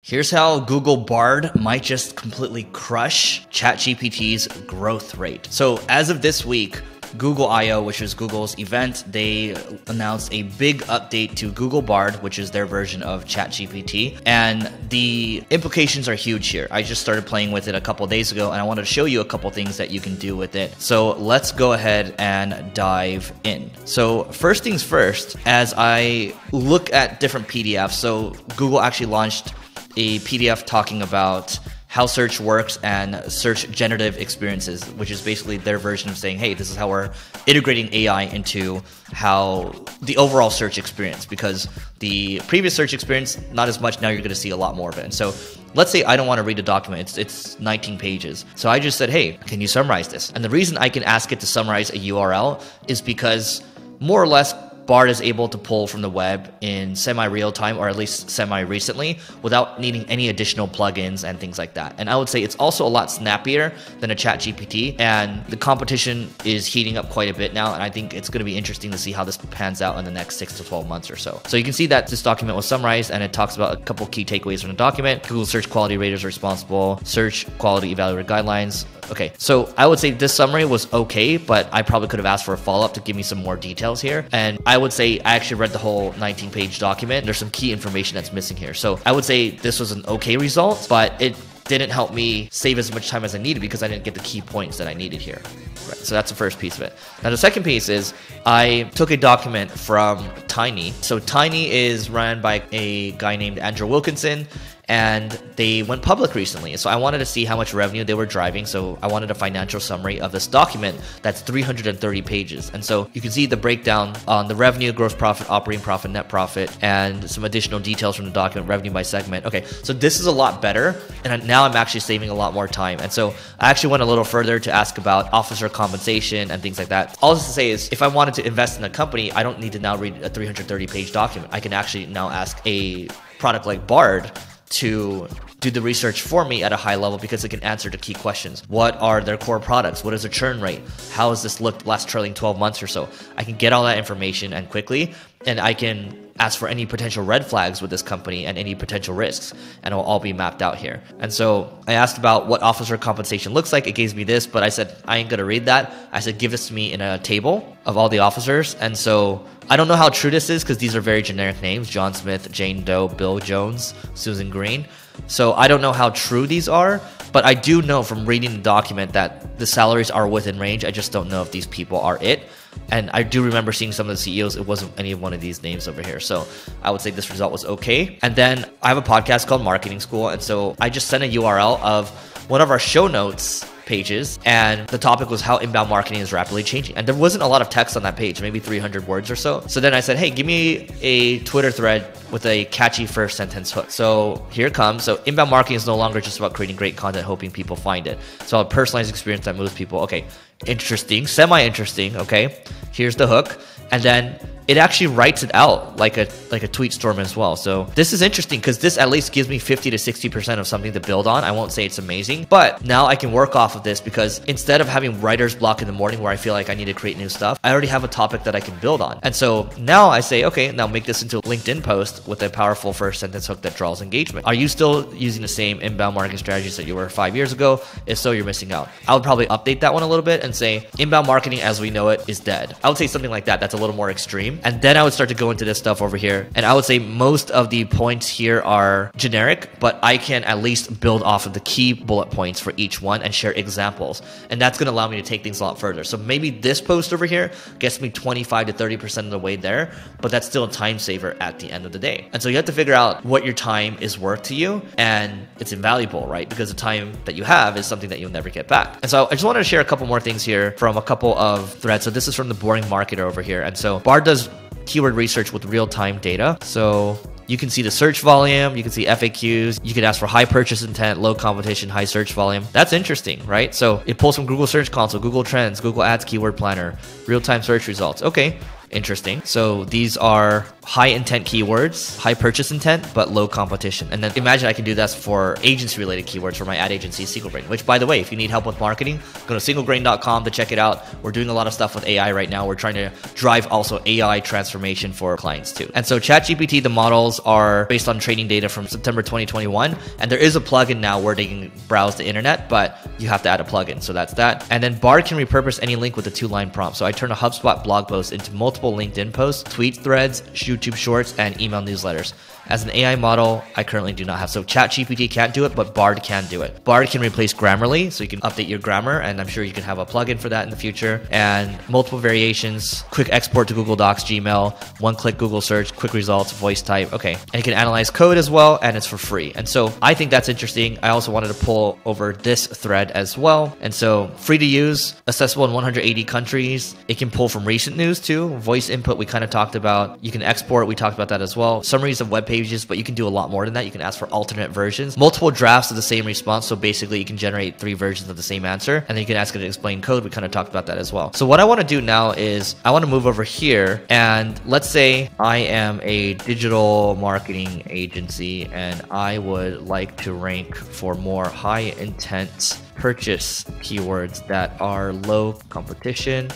Here's how Google Bard might just completely crush ChatGPT's growth rate. So as of this week, Google I/O, which is Google's event, they announced a big update to Google Bard, which is their version of ChatGPT. And the implications are huge here. I just started playing with it a couple days ago, and I wanted to show you a couple things that you can do with it. So let's go ahead and dive in. So first things first, as I look at different PDFs, so Google actually launched a PDF talking about how search works and search generative experiences, which is basically their version of saying, hey, this is how we're integrating AI into how the overall search experience, because the previous search experience, not as much. Now you're going to see a lot more of it. And so let's say I don't want to read a document. It's 19 pages. So I just said, hey, can you summarize this? And the reason I can ask it to summarize a URL is because more or less Bard is able to pull from the web in semi-real time, or at least semi-recently, without needing any additional plugins and things like that. And I would say it's also a lot snappier than a Chat GPT, and the competition is heating up quite a bit now, and I think it's going to be interesting to see how this pans out in the next 6 to 12 months or so. So you can see that this document was summarized, and it talks about a couple key takeaways from the document. Google Search Quality Raters are responsible, Search Quality Evaluator Guidelines. Okay, so I would say this summary was okay, but I probably could have asked for a follow-up to give me some more details here. And I would say I actually read the whole 19-page document. There's some key information that's missing here. So I would say this was an okay result, but it didn't help me save as much time as I needed because I didn't get the key points that I needed here. Right, so that's the first piece of it. Now the second piece is I took a document from Tiny. So Tiny is run by a guy named Andrew Wilkinson, and they went public recently. So I wanted to see how much revenue they were driving. So I wanted a financial summary of this document that's 330 pages. And so you can see the breakdown on the revenue, gross profit, operating profit, net profit, and some additional details from the document, revenue by segment. Okay, so this is a lot better. And now I'm actually saving a lot more time. And so I actually went a little further to ask about officer compensation and things like that. All this to say is if I wanted to invest in a company, I don't need to now read a 330-page document. I can actually now ask a product like Bard to do the research for me at a high level, because it can answer the key questions. What are their core products? What is the churn rate? How has this looked last trailing 12 months or so? I can get all that information and quickly, and I can ask for any potential red flags with this company and any potential risks, and it'll all be mapped out here. And so I asked about what officer compensation looks like. It gave me this, but I said, I ain't gonna read that. I said, give this to me in a table of all the officers. And so I don't know how true this is because these are very generic names: John Smith, Jane Doe, Bill Jones, Susan Green. So I don't know how true these are, but I do know from reading the document that the salaries are within range. I just don't know if these people are it. And I do remember seeing some of the CEOs. It wasn't any of one of these names over here. So I would say this result was okay. And then I have a podcast called Marketing School. And so I just sent a URL of one of our show notes pages, and the topic was how inbound marketing is rapidly changing. And there wasn't a lot of text on that page, maybe 300 words or so. So then I said, hey, give me a Twitter thread with a catchy first sentence hook. So here it comes. So inbound marketing is no longer just about creating great content, hoping people find it. So a personalized experience that moves people. Okay, interesting, semi-interesting. Okay, here's the hook. And then it actually writes it out like a tweet storm as well. So this is interesting because this at least gives me 50 to 60% of something to build on. I won't say it's amazing, but now I can work off of this, because instead of having writer's block in the morning where I feel like I need to create new stuff, I already have a topic that I can build on. And so now I say, okay, now make this into a LinkedIn post with a powerful first sentence hook that draws engagement. Are you still using the same inbound marketing strategies that you were 5 years ago? If so, you're missing out. I would probably update that one a little bit and say inbound marketing as we know it is dead. I would say something like that. That's a little more extreme. And then I would start to go into this stuff over here. And I would say most of the points here are generic, but I can at least build off of the key bullet points for each one and share examples. And that's going to allow me to take things a lot further. So maybe this post over here gets me 25 to 30% of the way there, but that's still a time saver at the end of the day. And so you have to figure out what your time is worth to you, and it's invaluable, right? Because the time that you have is something that you'll never get back. And so I just wanted to share a couple more things here from a couple of threads. So this is from the Boring Marketer over here. And so Bard does keyword research with real-time data. So you can see the search volume, you can see FAQs, you can ask for high purchase intent, low competition, high search volume. That's interesting, right? So it pulls from Google Search Console, Google Trends, Google Ads Keyword Planner, real-time search results. Okay, Interesting. So these are high intent keywords, high purchase intent, but low competition. And then imagine I can do this for agency related keywords for my ad agency, SingleGrain, which by the way, if you need help with marketing, go to singlegrain.com to check it out. We're doing a lot of stuff with AI right now. We're trying to drive also AI transformation for clients too. And so ChatGPT, the models are based on training data from September 2021. And there is a plugin now where they can browse the internet, but you have to add a plugin. So that's that. And then Bard can repurpose any link with a 2-line prompt. So I turn a HubSpot blog post into multiple LinkedIn posts, tweet threads, YouTube shorts, and email newsletters. As an AI model, I currently do not have. So ChatGPT can't do it, but Bard can do it. Bard can replace Grammarly, so you can update your grammar, and I'm sure you can have a plugin for that in the future. And multiple variations, quick export to Google Docs, Gmail, one-click Google search, quick results, voice type. Okay, and you can analyze code as well, and it's for free. And so I think that's interesting. I also wanted to pull over this thread as well. And so free to use, accessible in 180 countries. It can pull from recent news too. Voice input, we kind of talked about. You can export, we talked about that as well. Summaries of web pages, but you can do a lot more than that. You can ask for alternate versions, multiple drafts of the same response. So basically you can generate 3 versions of the same answer, and then you can ask it to explain code. We kind of talked about that as well. So what I want to do now is I want to move over here, and let's say I am a digital marketing agency and I would like to rank for more high intent purchase keywords that are low competition.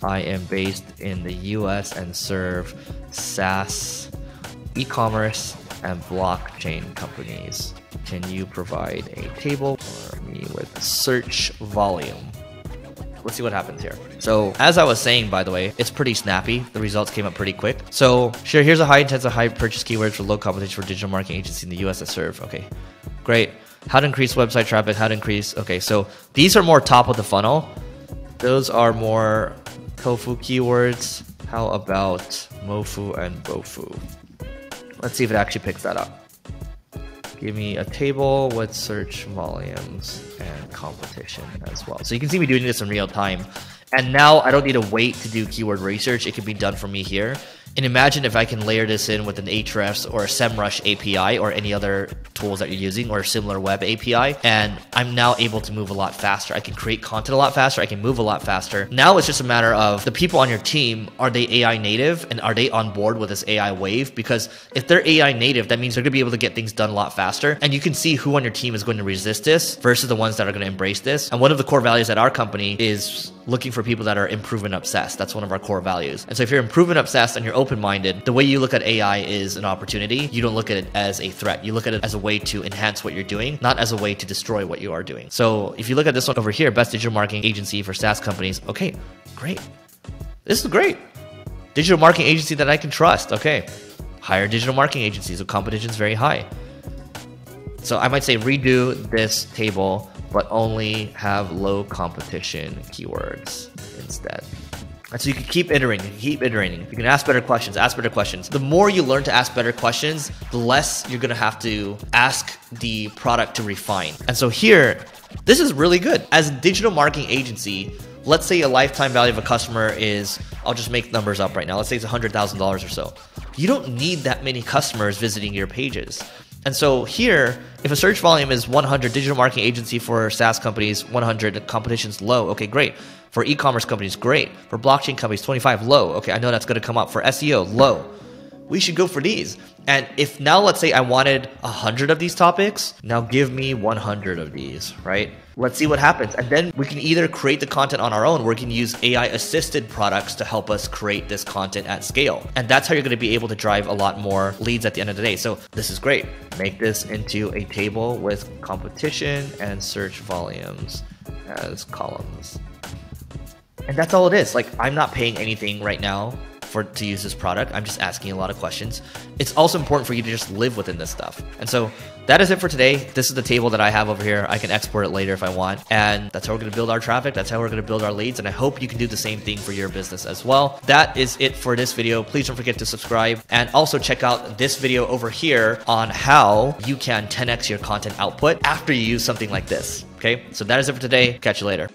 I am based in the US and serve SaaS, e-commerce, and blockchain companies. Can you provide a table for me with search volume? Let's see what happens here. So as I was saying, by the way, it's pretty snappy. The results came up pretty quick. So sure, here's a high intensive, high purchase keywords for low competition for digital marketing agencies in the US that serve. Okay, great. How to increase website traffic, how to increase. Okay, so these are more top of the funnel. Those are more tofu keywords. How about mofu and bofu? Let's see if it actually picks that up. Give me a table with search volumes and competition as well. So you can see me doing this in real time. And now I don't need to wait to do keyword research. It can be done for me here. And imagine if I can layer this in with an Ahrefs or a SEMrush API or any other tools that you're using or a similar web API. And I'm now able to move a lot faster. I can create content a lot faster. I can move a lot faster. Now it's just a matter of the people on your team, are they AI native and are they on board with this AI wave? Because if they're AI native, that means they're gonna be able to get things done a lot faster. And you can see who on your team is going to resist this versus the ones that are gonna embrace this. And one of the core values at our company is looking for people that are improvement obsessed. That's one of our core values. And so if you're improvement obsessed and you're open-minded, the way you look at AI is an opportunity. You don't look at it as a threat. You look at it as a way to enhance what you're doing, not as a way to destroy what you are doing. So if you look at this one over here, best digital marketing agency for SaaS companies. Okay, great. This is great. Digital marketing agency that I can trust. Okay. Hire digital marketing agencies. So competition is very high. So I might say redo this table, but only have low competition keywords instead. And so you can keep iterating, You can ask better questions, The more you learn to ask better questions, the less you're gonna have to ask the product to refine. And so here, this is really good. As a digital marketing agency, let's say a lifetime value of a customer is, I'll just make numbers up right now. Let's say it's $100,000 or so. You don't need that many customers visiting your pages. And so here, if a search volume is 100, digital marketing agency for SaaS companies, 100, competition's low. Okay, great. For e-commerce companies, great. For blockchain companies, 25, low. Okay, I know that's gonna come up. For SEO, low. We should go for these. And if now, let's say I wanted 100 of these topics, now give me 100 of these, right? Let's see what happens. And then we can either create the content on our own, or we can use AI assisted products to help us create this content at scale. And that's how you're gonna be able to drive a lot more leads at the end of the day. So this is great. Make this into a table with competition and search volumes as columns. And that's all it is. Like, I'm not paying anything right now to use this product. I'm just asking a lot of questions. It's also important for you to just live within this stuff. And so that is it for today. This is the table that I have over here. I can export it later if I want. And that's how we're going to build our traffic. That's how we're going to build our leads. And I hope you can do the same thing for your business as well. That is it for this video. Please don't forget to subscribe and also check out this video over here on how you can 10x your content output after you use something like this. Okay, so that is it for today. Catch you later.